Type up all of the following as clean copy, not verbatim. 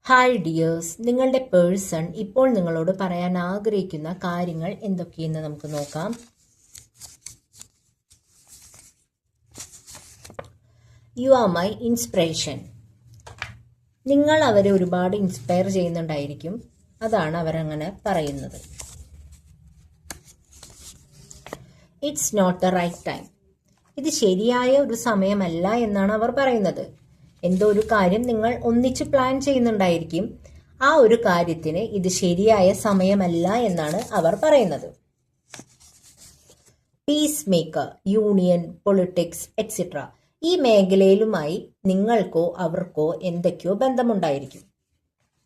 Hi dears, നിങ്ങളുടെ person ഇപ്പോൾ നിങ്ങളോട് പറയാൻ ആഗ്രഹിക്കുന്ന കാര്യങ്ങൾ എന്തൊക്കെയെന്ന് നമുക്ക് നോക്കാം. You are my inspiration. നിങ്ങൾ അവരെ ഒരുപാട് ഇൻസ്പയർ ചെയ്യുന്നുണ്ടായിരിക്കും. അതാണ് അവരങ്ങനെ പറയുന്നത്. It's not the right time. ഇത് ശരിയായ ഒരു സമയമല്ല എന്നാണ് അവർ പറയുന്നത്. എന്തോ ഒരു കാര്യം നിങ്ങൾ ഒന്നിച്ച് പ്ലാൻ ചെയ്യുന്നുണ്ടായിരിക്കും. ആ ഒരു കാര്യത്തിന് ഇത് ശരിയായ സമയമല്ല എന്നാണ് അവർ പറയുന്നത്. Piece maker, union, politics etcetera ഈ മേഖലയിലുമായി നിങ്ങൾക്കോ അവർക്കോ എന്തൊക്കെയോ ബന്ധമുണ്ടായിരിക്കും.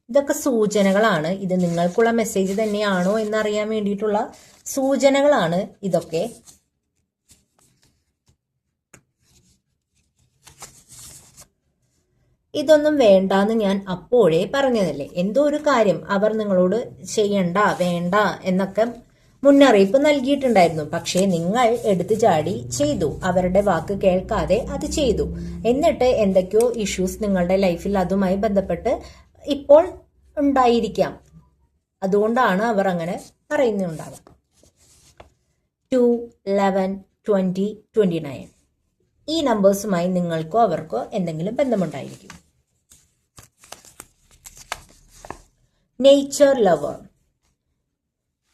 ഇതൊക്കെ സൂചനകളാണ്. ഇത് നിങ്ങൾക്കുള്ള മെസ്സേജ് തന്നെയാണോ എന്നറിയാൻ വേണ്ടിയിട്ടുള്ള സൂചനകളാണ് ഇതൊക്കെ. ഇതൊന്നും വേണ്ടാന്ന് ഞാൻ അപ്പോഴേ പറഞ്ഞതല്ലേ. എന്തോ ഒരു കാര്യം അവർ നിങ്ങളോട് ചെയ്യണ്ട, വേണ്ട എന്നൊക്കെ മുന്നറിയിപ്പ് നൽകിയിട്ടുണ്ടായിരുന്നു. പക്ഷേ നിങ്ങൾ എടുത്തു ചാടി ചെയ്തു. അവരുടെ വാക്ക് കേൾക്കാതെ അത് ചെയ്തു. എന്നിട്ട് എന്തൊക്കെയോ ഇഷ്യൂസ് നിങ്ങളുടെ ലൈഫിൽ അതുമായി ബന്ധപ്പെട്ട് ഇപ്പോൾ ഉണ്ടായിരിക്കാം. അതുകൊണ്ടാണ് അവർ അങ്ങനെ പറയുന്നുണ്ടാവുക. 2, 11, 20, 29 ഈ നമ്പേഴ്സുമായി നിങ്ങൾക്കോ അവർക്കോ എന്തെങ്കിലും ബന്ധമുണ്ടായിരിക്കും. നേച്ചർ ലവർ,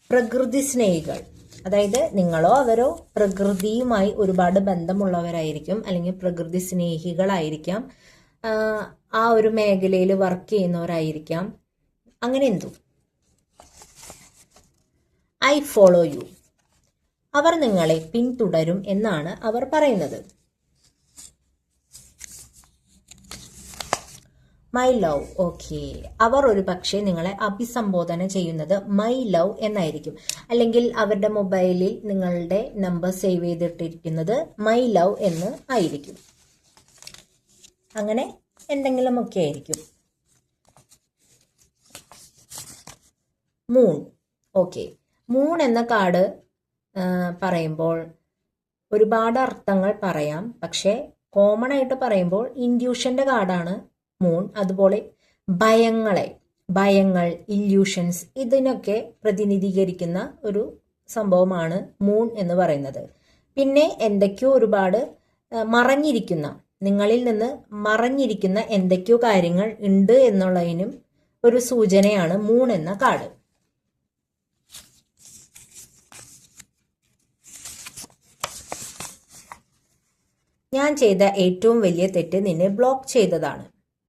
പ്രകൃതി സ്നേഹികൾ. അതായത് നിങ്ങളോ അവരോ പ്രകൃതിയുമായി ഒരുപാട് ബന്ധമുള്ളവരായിരിക്കും, അല്ലെങ്കിൽ പ്രകൃതി സ്നേഹികളായിരിക്കാം, ആ ഒരു മേഖലയിൽ വർക്ക് ചെയ്യുന്നവരായിരിക്കാം. അങ്ങനെ എന്തോ. I follow you. അവർ നിങ്ങളെ പിന്തുടരും എന്നാണ് അവർ പറയുന്നത്. My love. ഓക്കെ, അവർ ഒരു പക്ഷേ നിങ്ങളെ അഭിസംബോധന ചെയ്യുന്നത് മൈ ലവ് എന്നായിരിക്കും. അല്ലെങ്കിൽ അവരുടെ മൊബൈലിൽ നിങ്ങളുടെ നമ്പർ സേവ് ചെയ്തിട്ടിരിക്കുന്നത് മൈ ലവ് എന്ന് ആയിരിക്കും. അങ്ങനെ എന്തെങ്കിലുമൊക്കെ ആയിരിക്കും. മൂൺ. ഓക്കെ, മൂൺ എന്ന കാർഡ് പറയുമ്പോൾ ഒരുപാട് അർത്ഥങ്ങൾ പറയാം. പക്ഷെ കോമൺ ആയിട്ട് പറയുമ്പോൾ ഇൻഡ്യൂഷന്റെ കാർഡാണ് മൂൺ. അതുപോലെ ഭയങ്ങൾ, ഇല്യൂഷൻസ് ഇതിനൊക്കെ പ്രതിനിധീകരിക്കുന്ന ഒരു സംഭവമാണ് മൂൺ എന്ന് പറയുന്നത്. പിന്നെ എന്തൊക്കെയോ ഒരുപാട് മറഞ്ഞിരിക്കുന്ന, നിങ്ങളിൽ നിന്ന് മറഞ്ഞിരിക്കുന്ന എന്തൊക്കെയോ കാര്യങ്ങൾ ഉണ്ട് എന്നുള്ളതിനും ഒരു സൂചനയാണ് മൂൺ എന്ന കാർഡ്. ഞാൻ ചെയ്ത ഏറ്റവും വലിയ തെറ്റ് നിന്നെ ബ്ലോക്ക് ചെയ്തതാണ്.